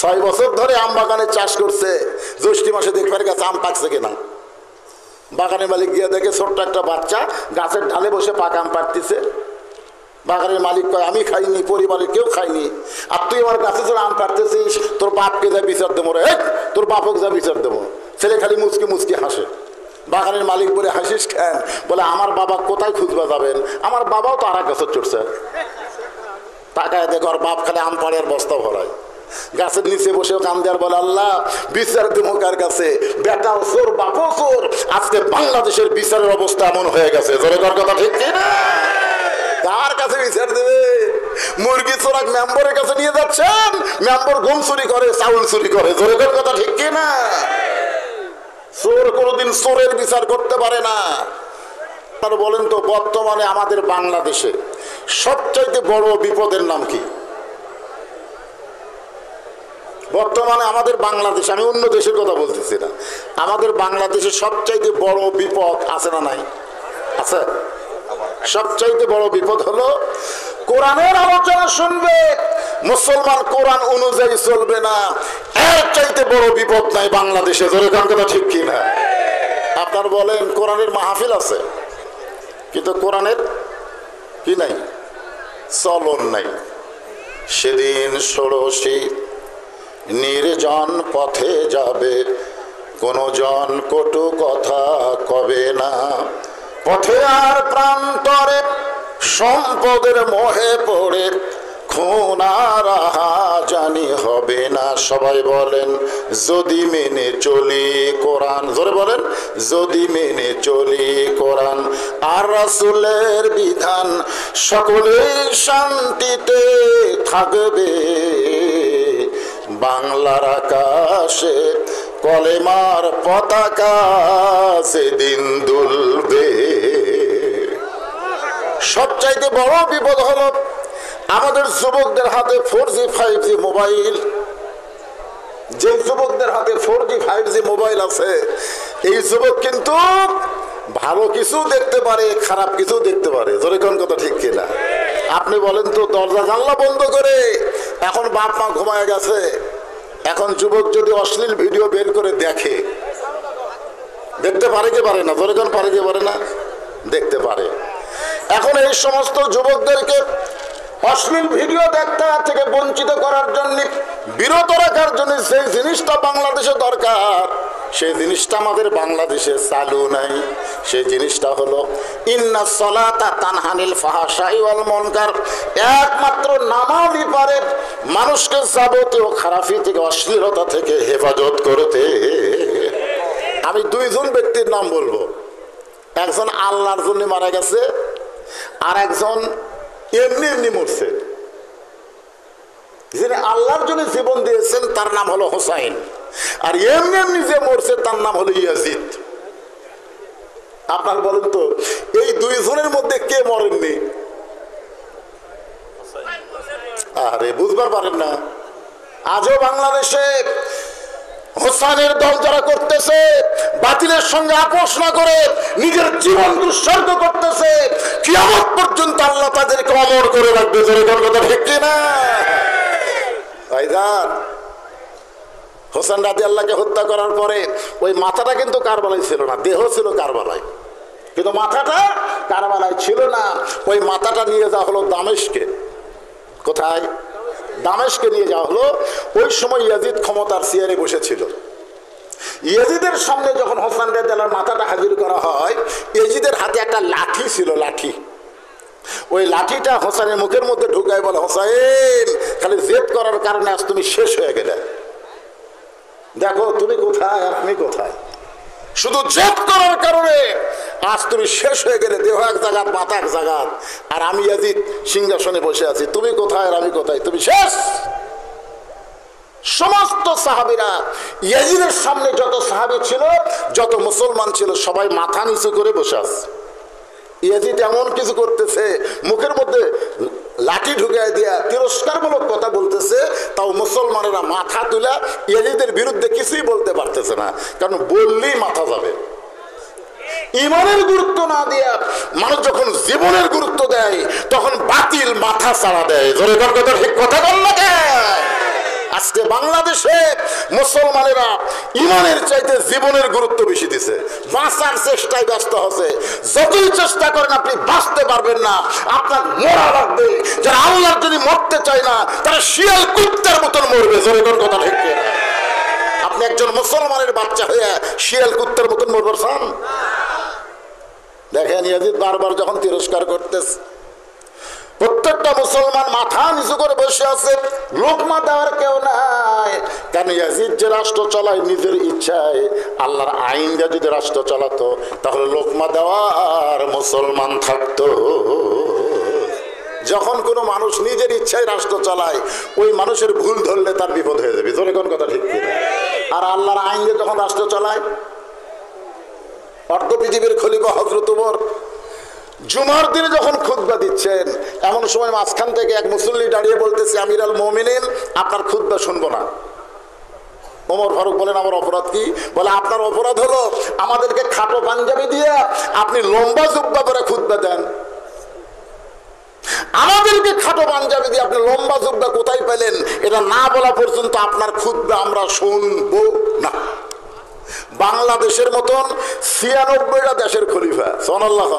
6 বছর ধরে আম বাগানে চাষ করছে, জ্যৈষ্ঠ মাসে দেখবার গাছে আম পাকছে কিনা। বাগানের মালিক গিয়ে দেখে ছোট্ট একটা বাচ্চা গাছের ঢালে বসে পাকা আম পাড়তেছে। বাগানের মালিক কয় আমি খাইনি, পরিবারের কেউ খাইনি, আর তুই আমার গাছে যখন আম পাড়তেছিস তোর বাপকে যা বিচার দেবো রে, তোর বাপকে যা বিচার দেবো। ছেলে খালি মুচকি মুচকি হাসে। বাগানের মালিক বলে হাসিস কেন? বলে আমার বাবা কোথায় খুঁজবা যাবেন, আমার বাবাও তো আর এক গাছের চড়ছে। তাকায় দেখো আর বাপ খালি আম পাড়ে আর বস্তা ভরায়। গাছের নিচে বসেও কাম দেওয়ার বলে আল্লাহ বিচার দেবো কার কাছে? বেটাও চোর বাপও চোর। আজকে বাংলাদেশের বিচারের অবস্থা এমন হয়ে গেছে, জোরে কর কথা ঠিক কিনা? কার কাছে বিচার দেবে? মুরগি চোরাক মেম্বরের কাছে নিয়ে যাচ্ছেন, মেম্বর গম চুরি করে, চাউল চুরি করে, জোরে কর কথা ঠিক কিনা? চোর কোনোদিন চোরের বিচার করতে পারে না। আর বলেন তো বর্তমানে আমাদের বাংলাদেশে সবচাইতে বড় বিপদের নাম কি? বর্তমানে আমাদের বাংলাদেশ, আমি অন্য দেশের কথা বলতেছি না, আমাদের বাংলাদেশে সবচাইতে বড় বিপদ আছে না নাই? আছে। সবচাইতে বড় বিপদ হলো কোরআনের আলোচনা শুনবে, মুসলমান কোরআন অনুযায়ী চলবে না। এর চাইতে বড় বিপদ নাই বাংলাদেশে, জোরে কোন কথা ঠিক কি না? আপনার বলেন কোরআনের মাহফিল আছে কিন্তু কোরআনের কি নাই? চলন নাই। সেদিন ষোড়শী নির্জন পথে যাবে, কোন জন কটু কথা কবে না। পথে আর প্রান্তরে সম্পদের মোহে পড়ে খুন আর জানি হবে না। সবাই বলেন যদি মেনে চলি কোরআন, জোরে বলেন যদি মেনে চলি কোরআন আর রাসূলের বিধান, সকলেই শান্তিতে থাকবে। বাংলার আকাশে কলেমার পতাকা সেদিন দুলবে। সবচাইতে বড় বিপদ হলো আমাদের যুবকদের হাতে 4G 5G মোবাইল। যে যুবকদের হাতে 4G 5G মোবাইল আছে এই যুবক কিন্তু ভালো কিছু দেখতে পারে, খারাপ কিছু দেখতে পারে, জোরে কোন কথা ঠিক কিনা? আপনি বলেন তো দরজা জানলা বন্ধ করে, এখন বাপ মা ঘুমায় গেছে, এখন যুবক যদি অশ্লীল ভিডিও বের করে দেখে, দেখতে পারে কি পারে না? জোরে কোন পারে কি পারে না? দেখতে পারে। এখন এই সমস্ত যুবকদেরকে অশ্লীল ভিডিও দেখা থেকে বঞ্চিত করার জন্য, বিরত রাখার জন্য যে জিনিসটা বাংলাদেশে দরকার সেই জিনিসটা আমাদের বাংলাদেশে চালু নাই। সেই জিনিসটা হলো ইন্নাস সালাতা তানহানিল ফাহশাই ওয়াল মুনকার। একমাত্র নামাজই পারে মানুষকে যাবতীয় খারাপি থেকে, অশ্লীলতা থেকে হেফাজত করতে। আমি 2 জন ব্যক্তির নাম বলবো। একজন আল্লাহর জন্য মারা গেছে, আর একজন এমনি এমনি মরছে। যিনি আল্লাহর জন্য জীবন দিয়েছেন তার নাম হলো হোসাইন, আর এমনি এমনি যে মরছে তার নাম হলো ইয়াজিদ। আপনার বলেন তো এই 2 জনের মধ্যে কে মরেননি? আরে বুঝবার পারেন না? আজও বাংলাদেশে হোসাইনের দল যারা করতেছে, বাতিলের সঙ্গে আপোষ না করে নিজের জীবন উৎসর্গ করতেছে, কিয়ামত পর্যন্ত আল্লাহ তাদেরকে অমর করে রাখবে। জোরে কথা ঠিক কিনা? ভাইজান, হোসেন রাদিয়াল্লাহকে হত্যা করার পরে ওই মাথাটা কিন্তু কারবালায় ছিল না, দেহ ছিল কারবালায়, কিন্তু মাথাটা কারবালায় ছিল না। ওই মাথাটা নিয়ে যাওয়া হলো দামেস্কে। কোথায়? দামেস্কে নিয়ে যাওয়া হলো। ওই সময় ইয়াজিদ ক্ষমতার চেয়ারে বসেছিল। ইয়াজিদের সামনে যখন হোসেন রাদিয়াল্লাহর মাথাটা হাজির করা হয়, ইয়াজিদের হাতে একটা লাঠি ছিল, লাঠি। ওই লাঠিটা হোসেনের মুখের মধ্যে ঢুকায় বলে, হোসেন খালি জেদ করার কারণে আজ তুমি শেষ হয়ে গেলে। দেখো তুমি কোথায় আর আমি কোথায়, শুধু জেদ করার কারণে আজ তুমি শেষ হয়ে গেলে। দেহ এক জায়গাত, মাথা এক জায়গাত, আর আমি ইয়াজিদ সিংহাসনে বসে আছি। তুমি কোথায় আর আমি কোথায়, তুমি শেষ। সমস্ত সাহাবীরা, ইয়াজিদের সামনে যত সাহাবী ছিল, যত মুসলমান ছিল, সবাই মাথা নিচু করে বসে আছে। ইয়াজিদ এমন কিছু করতেছে, মুখের মধ্যে লাঠি ঢুকাই দিয়া তিরস্কারমূলক কথা বলতেছে, তাও মুসলমানেরা মাথা তুলা ইয়াজিদের বিরুদ্ধে কিছুই বলতে পারতেছে না, কারণ বললেই মাথা যাবে। ইমানের গুরুত্ব না দিয়া মানুষ যখন জীবনের গুরুত্ব দেয় তখন বাতিল মাথা ছাড়া দেয়। জোরে কথা ঠিক কথা বল না। আজকে বাংলাদেশে মুসলমানেরা ইমানের চাইতে জীবনের গুরুত্ব বেশি দিছে, বাঁচার চেষ্টায় ব্যস্ত হচ্ছে। যতই চেষ্টা করেন আপনি বাঁচতে পারবেন না, আপনার মরা লাগবে। যারা আল্লাহর যদি মরতে চায় না তারা শিয়াল কুত্তার মতন মরবে। জোরে কোন কথা ঠিক না? আপনি একজন মুসলমানের বাচ্চা হয়ে শিয়াল কুত্তার মতন মরবার চান? দেখেন ইয়াজিদ বারবার যখন তিরস্কার করতেছে, প্রত্যেকটা মুসলমান মাথা নিচু করে বসে আছে, লোকমা দেওয়ার কেউ নাই। কারণ ইয়াজিদ যে রাষ্ট্র চালায় নিজের ইচ্ছায়, আল্লাহর আইন দিয়ে যদি রাষ্ট্র চালাতো তাহলে লোকমা দেওয়ার মুসলমান থাকতো। যখন কোনো মানুষ নিজের ইচ্ছায় রাষ্ট্র চালায়, ওই মানুষের ভুল ধরলে তার বিপদ হয়ে যাবে। জোরে কোন কথা ঠিক কিনা? আর আল্লাহর আইন দিয়ে যখন রাষ্ট্র চালায়, অর্ধ পৃথিবীর খলিফা হযরত ওমর জুমার দিনে যখন খুতবা দিচ্ছেন, এমন সময় মাঝখান থেকে এক মুসল্লি দাঁড়িয়ে বলতেছে, আমিরুল মুমিনিন আপনার খুতবা শুনবো না। ওমর ফারুক বলেন, আমার অপরাধ কি? বলে, আপনার অপরাধ হলো আমাদেরকে খাটো পাঞ্জাবি দিয়ে আপনি লম্বা জুব্বা পরে খুতবা দেন। আমাদেরকে খাটো পাঞ্জাবি দিয়ে আপনি লম্বা জুব্বা কোথায় পেলেন? এটা না বলা পর্যন্ত আপনার খুতবা আমরা শুনবো না। বাংলাদেশের মতন ৯৬টা দেশের খলিফা, সুবহানাল্লাহ,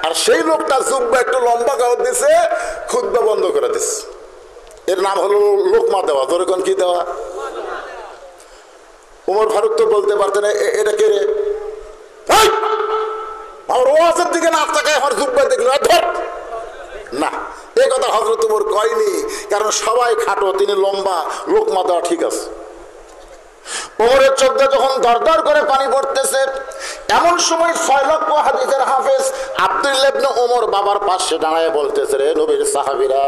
আর সেই লোকটা জুব্বা একটু লম্বা কাগজ দিছে, খুতবা বন্ধ করে দিচ্ছে। এর নাম হলো লোকমা দেওয়া। ধরে কোন কি দেওয়া? ওমর ফারুক তো বলতে পারতেন, এটা কে রে? আমার ওয়াজের দিকে না তাকায় আমার জুব্বা দেখলো ধর না, এই কথা হযরত ওমর কয়নি, কারণ সবাই খাটো, তিনি লম্বা, লোকমা দেওয়া ঠিক আছে। ওমরের চোখ দিয়ে যখন দরদর করে পানি পড়তেছে, এমন সময় ৬ লক্ষ হাদিসের হাফেজ আব্দুল্লাহ ইবনে ওমর বাবার পাশে দাঁড়ায় বলতেছে, রে নবীর সাহাবীরা,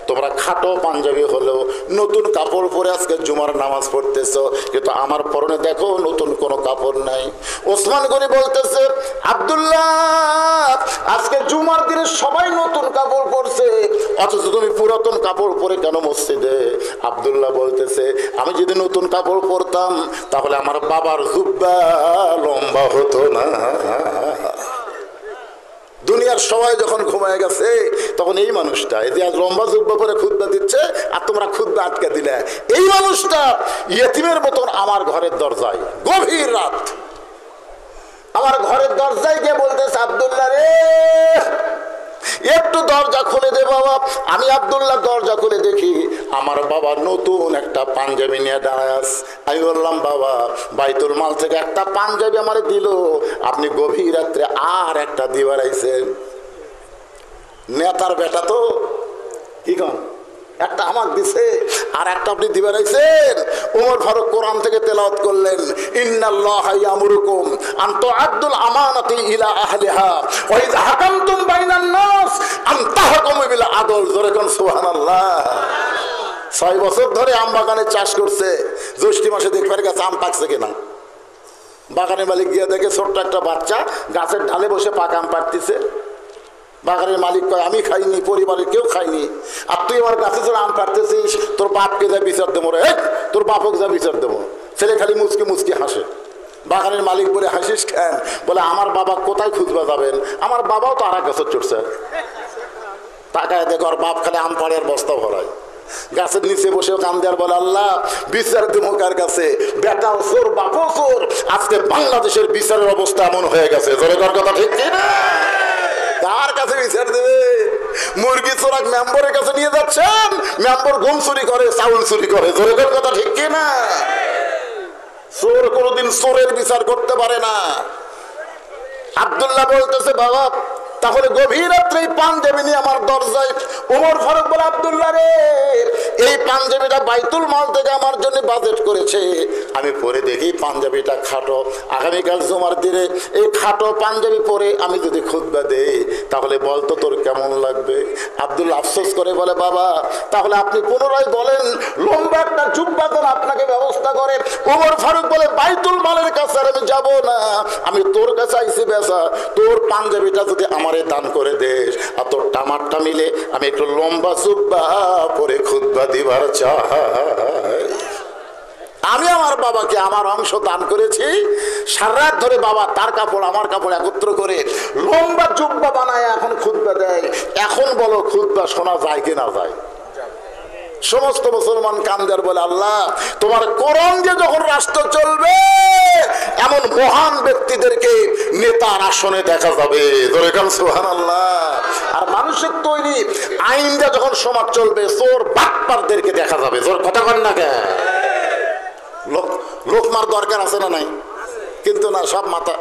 তোমরা খাটো পাঞ্জাবি হলেও নতুন কাপড় পরে আজকে জুমার নামাজ পড়তেছো, কিন্তু আমার পরনে দেখো নতুন কোনো কাপড় নাই। ওসমান গনি বলতেছে, আব্দুল্লাহ, আজকে জুমার দিনে সবাই নতুন কাপড় পরছে, অথচ তুমি পুরাতন কাপড় পরে কেন মসজিদে? আব্দুল্লাহ বলতেছে, আমি যদি নতুন কাপড় পরতাম তাহলে আমার বাবার জুব্বা লম্বা হতো না। দুনিয়ার সবাই যখন ঘুমায় গেছে, তখন এই মানুষটা এই যে আজ লম্বা জুব্বা পরে খুতবা দিচ্ছে, আর তোমরা খুতবা আটকে দিলে, এই মানুষটা ইয়েতিমের মতন আমার ঘরের দরজায় গভীর রাত আমার ঘরের দরজায় গিয়ে বলতেছে, আব্দুল্লাহ রে, একটু দরজা খুলে দে বাবা। আমি আব্দুল্লাহ দরজা খুলে দেখি আমার বাবা নতুন একটা পাঞ্জাবি নিয়ে দাঁড়ায় আছে। আমি বললাম, বাবা, বাইতুল মাল থেকে একটা পাঞ্জাবি আমারে দিল, আপনি গভীর রাত্রে আর একটা দিবার আইছেন। নেতার বেটা তো, কি কন, একটা আমার দিছে আর একটা আপনি দিবার আইছেন। ওমর ফারুক কোরআন থেকে তেলাওয়াত করলেন, ইন্নাল্লাহা ইয়ামুরুকুম আন তুআদ্দুল আমানাতি ইলা আহলিহা ওয়া ইযা হাকামতুম বাইনান নাস আন তাহকুমু বিল আদল। জোরে কোন সুবহানাল্লাহ। ৬ বছর ধরে আম বাগানে চাষ করছে, জ্যৈষ্ঠী মাসে দেখবার গেছে আম পাকছে কিনা। বাগানের মালিক গিয়ে দেখে ছোট্ট একটা বাচ্চা গাছের ঢালে বসে পাকা আম পাড়তেছে। বাগানের মালিক কয়, আমি খাইনি, পরিবারের কেউ খাইনি, আর তুই আমার গাছে চলে আম পাড়তেছিস, তোর বাপকে যা বিচার দেবো রে, তোর বাপকে যা বিচার দেবো। ছেলে খালি মুচকি মুচকি হাসে। বাগানের মালিক বলে, হাসিস কেন? বলে, আমার বাবা কোথায় খুঁজবা যাবেন, আমার বাবাও তো আর এক গাছের চড়ছে। তাকায় দেখো আর বাপ খালি আম পাড়ে আর বস্তা ভরায়। গাছের নিচে বসে কান দেওয়ার বলে, আল্লাহ, বিচার দেবো কার কাছে? বেটাও চোর, বাপও চোর। আজকে বাংলাদেশের বিচারের অবস্থা এমন হয়ে গেছে। জোরে কর কথা ঠিক কিনা? কার কাছে বিচার দেবে? মুরগি চোরাক মেম্বরের কাছে নিয়ে যাচ্ছেন, মেম্বর গম চুরি করে, চাউল চুরি করে। জোরে কর কথা ঠিক কিনা? চোর কোনোদিন চোরের বিচার করতে পারে না। আব্দুল্লাহ বলতেছে, বাবা, তাহলে গভীর রাত্রে এই পাঞ্জাবি নিয়ে আমার দরজায়। ওমর ফারুক বলে, আব্দুল্লাহ রে, এই পাঞ্জাবিটা বাইতুল মাল থেকে আমার জন্য বাজেট করেছে, আমি পরে দেখি পাঞ্জাবিটা খাটো। আগামীকাল জুমার দিনে এই খাটো পাঞ্জাবি পরে আমি যদি খুতবা দেই তাহলে বলতো তোর কেমন লাগবে? আব্দুল্লাহ আফসোস করে বলে, বাবা, তাহলে আপনি পুনরায় বলেন লম্বা একটা জুব্বা যেন আপনাকে ব্যবস্থা করে। ওমর ফারুক বলে, বাইতুল মালের কাছে আর আমি যাবো না, আমি তোর কাছে আইসি বেসা, তোর পাঞ্জাবিটা যদি আমারে দান করে দেশ, আর তোর টামারটা মিলে আমি একটু লম্বা জুব্বা পরে খুতবা দিবার চাই। আমি আমার বাবাকে আমার অংশ দান করেছি, সারা রাত ধরে বাবা তার কাপড় আমার কাপড় একত্র করে লম্বা জুব্বা বানায় এখন খুতবা দেয়। এখন বলো খুতবা শোনা যায় কি না যায়? সমস্ত মুসলমান কান্দার বলে, আল্লাহ তোমার কোরআন দিয়ে যখন রাষ্ট্র চলবে এমন মহান ব্যক্তিদেরকে নেতার আসনে দেখা যাবে, সুবহানাল্লাহ। আর মানুষের তৈরি আইন দিয়ে যখন সমাজ চলবে চোর বাটপারদেরকে দেখা যাবে। জোর কথা কন না কেন? লোকমার দরকার আছে না নাই? কিন্তু না, সব মাথা,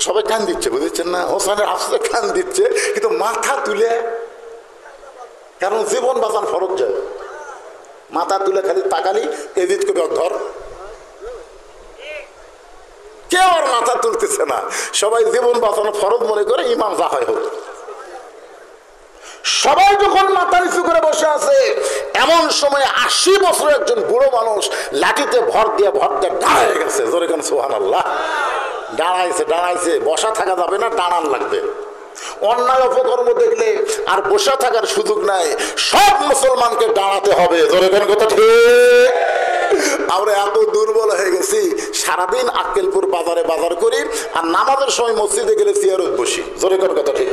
সবাই কান দিচ্ছে, বুঝেছেন না? হোসেনের আসলে কান দিচ্ছে, কিন্তু মাথা তুলে, কারণ জীবন বাঁচান ফরজ যায়। মাথা তুলে খালি তাকালি এদিক করে ধর, কেউ আর মাথা তুলতেছে না। সবাই জীবন বাঁচানো ফরজ মনে করে ইমাম যা হয় হোক। সবাই যখন মাথা নিচু করে বসে আছে, এমন সময় 80 বছর একজন বুড়ো মানুষ লাঠিতে ভর দিয়ে দাঁড়ায় গেছে। জোরে কেন সুবহানাল্লাহ। দাঁড়াইছে, বসা থাকা যাবে না, দাঁড়ান লাগবে। অন্যায় অপকর্ম দেখলে আর বসা থাকার সুযোগ নাই, সব মুসলমানকে দাঁড়াতে হবে। জোরে কেন কথা ঠিক? আমরা এত দুর্বল হয়ে গেছি, সারাদিন আক্কেলপুর বাজারে বাজার করি, আর নামাজের সময় মসজিদে গেলে চেয়ারত বসি। জোরে কেন কথা ঠিক?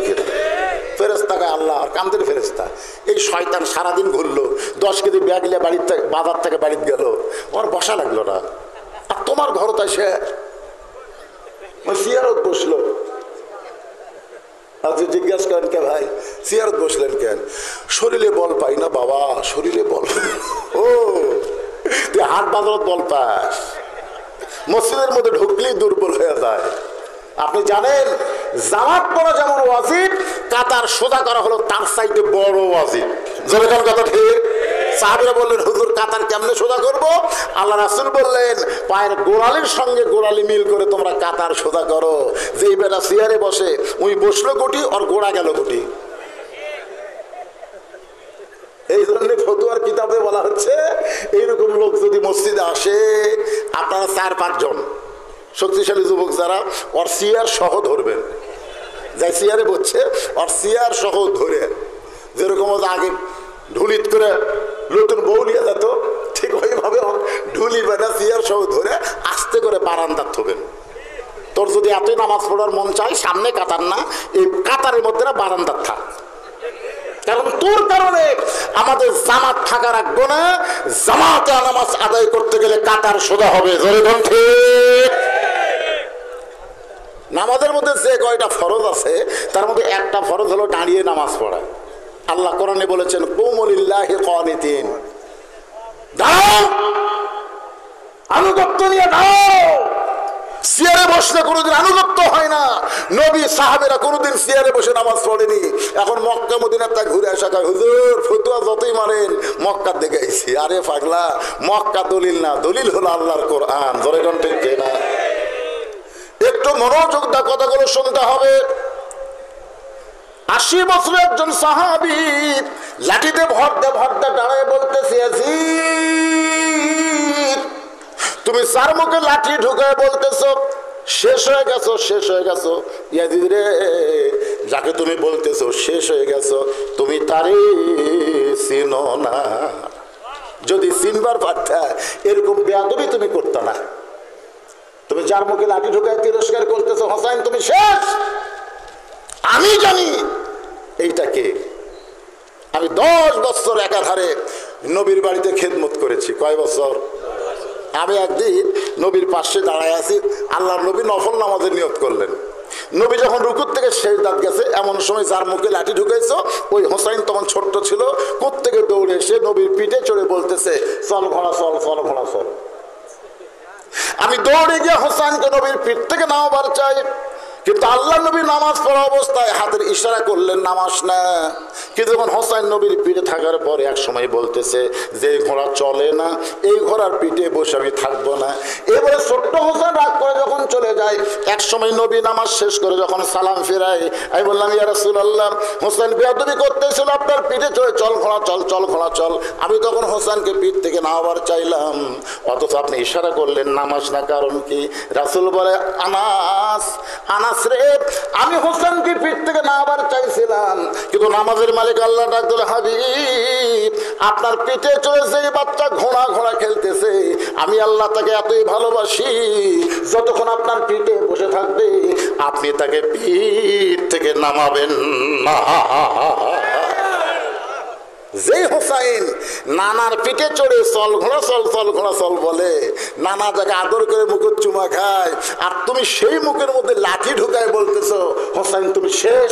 ফেরেস্তা গায়ে আল্লাহ আর কান্দের ফেরেস্তা। এই শয়তান সারাদিন ঘুরলো, 10 কেজি ব্যাগ নিয়ে বাড়ির থেকে বাজার থেকে বাড়িতে গেল, ওর বসা লাগলো না। আর তোমার ঘরটা সে চেয়ারত বসলো। আজকে জিজ্ঞাসা করেন, কে ভাই চেয়ারত বসলেন কেন? শরীরে বল পাই না বাবা, শরীরে বল। ও তুই হাট বাজারত বল পাস, মসজিদের মধ্যে ঢুকলেই দুর্বল হয়ে যায়। আপনি জানেন জামাত পড়া যেমন ওয়াজিব, কাতার সোজা করা হলো তার চাইতে বড় ওয়াজিব। যেরকম কথা ঠিক। সাহাবীরা বললেন, হুজুর কাতার কেমনে সোজা করব? আল্লাহ রাসূল বললেন, পায়ের গোড়ালির সঙ্গে গোড়ালি মিল করে তোমরা কাতার সোজা করো। যেই বেটা চেয়ারে বসে ওই বসলো গুটি, আর গোড়া গেল গুটি। এই ধরনের ফতুয়ার কিতাবে বলা হচ্ছে, এইরকম লোক যদি মসজিদে আসে, আপনারা 4-5 জন শক্তিশালী যুবক যারা, ওর চেয়ার সহ ধরবেন। যাই চেয়ারে বসছে ওর চেয়ার সহ ধরে, যেরকম আগে ঢুলিত করে নতুন বউ নিয়ে যেত, ঠিক ওইভাবে ঢুলি বেটা চেয়ার সহ ধরে আস্তে করে বারান্দার থবেন। তোর যদি এতই নামাজ পড়ার মন চাই, সামনে কাতার না, এই কাতারের মধ্যে না বারান্দার থাক। কারণ তোর কারণে আমাদের জামাত থাকা রাখবো না। জামাতে নামাজ আদায় করতে গেলে কাতার সোজা হবে। যেরকম ঠিক। নামাজের মধ্যে যে কয়টা ফরজ আছে, তার মধ্যে একটা ফরজ হলো দাঁড়িয়ে নামাজ পড়া। আল্লাহ কোরআনে বলেছেন, কুমু লিল্লাহি কানিতিন, দাঁড়াও, আনুগত্য নিয়ে দাঁড়াও। চেয়ারে বসলে কোনোদিন আনুগত্য হয় না। নবী সাহাবেরা কোনোদিন চেয়ারে বসে নামাজ পড়েনি। এখন মক্কা মদিনার তা ঘুরে আসা কয়, হুজুর ফতুয়া যতই মারেন মক্কার দেখে আইছি। আরে পাগলা, মক্কা দলিল না, দলিল হলো আল্লাহর কোরআন। ধরে কোন ঠিক না? একটু মনোযোগ দা কথাগুলো শুনতে হবে। 80 বছর একজন সাহাবী লাঠিতে ভর দিয়ে দাঁড়ায় বলতেছে, তুমি চার মুখে লাঠি ঢুকায় বলতেছো শেষ হয়ে গেছো, শেষ হয়ে গেছো। ইয়াজিদ রে, যাকে তুমি বলতেছো শেষ হয়ে গেছো, তুমি তারে চিনো না। যদি চিনবার পারতা এরকম বেয়াদবি তুমি করতে না। তুমি যার মুখে লাঠি ঢুকায় তিরস্কার করতেছো, হোসাইন তুমি শেষ। আমি জানি এইটাকে। আমি 10 বছর একাধারে নবীর বাড়িতে খেদমত করেছি। কয় বছর? আমি একদিন নবীর পাশে দাঁড়ায় আছি, আল্লাহর নবী নফল নামাজের নিয়ত করলেন। নবী যখন রুকুর থেকে সেজদাত গেছে, এমন সময় যার মুখে লাঠি ঢুকাইছো ওই হোসাইন তখন ছোট্ট ছিল, কোত্থেকে দৌড়ে এসে নবীর পিঠে চড়ে বলতেছে, চল ঘোড়া চল, চল ঘোড়া চল। আমি দৌড়ে গিয়ে হোসাইনকে নবীর পিঠ থেকে নামাবার চাই, কিন্তু আল্লাহ নবী নামাজ পড়া অবস্থায় হাতের ইশারা করলেন নামাজ না। কিন্তু যখন হোসাইন নবীর পিঠে থাকার পরে এক সময় বলতেছে, যে ঘোড়া চলে না এই ঘোড়ার পিঠে বসে আমি থাকবো না। এবারে ছোট্ট হোসেন রাগ করে যখন চলে যায়, এক সময় নবী নামাজ শেষ করে যখন সালাম ফেরায়, আমি বললাম, ইয়া রাসূলুল্লাহ, হোসেন বেয়াদবি করতেছিল, আপনার পিঠে চড়ে চল ঘোড়া চল, চল ঘোড়া চল। আমি তখন হোসেনকে পিঠ থেকে নামাবার চাইলাম, অথচ আপনি ইশারা করলেন নামাজ না। কারণ কি? রাসূল বলে, আনাস, আনাস রে, আমি হোসেনকে পিঠ থেকে নামাবার চাইছিলাম, কিন্তু নামাজের মালিক আল্লাহ ডাক দিল, হাবিব, আপনার পিঠে চড়ে যে বাচ্চা ঘোড়া ঘোড়া খেলতেছে, আমি আল্লাহ তাকে এতই ভালোবাসি, যতক্ষণ আপনার পিঠে বসে থাকবে আপনি তাকে পিঠ থেকে নামাবেন না। যে হোসাইন নানার পিঠে চড়ে চল ঘোড়া চল চল ঘোড়া চল বলে, নানা যাকে আদর করে মুখের চুমা খায়, আর তুমি সেই মুখের মধ্যে লাঠি ঢুকায় বলতেছো হোসাইন তুমি শেষ,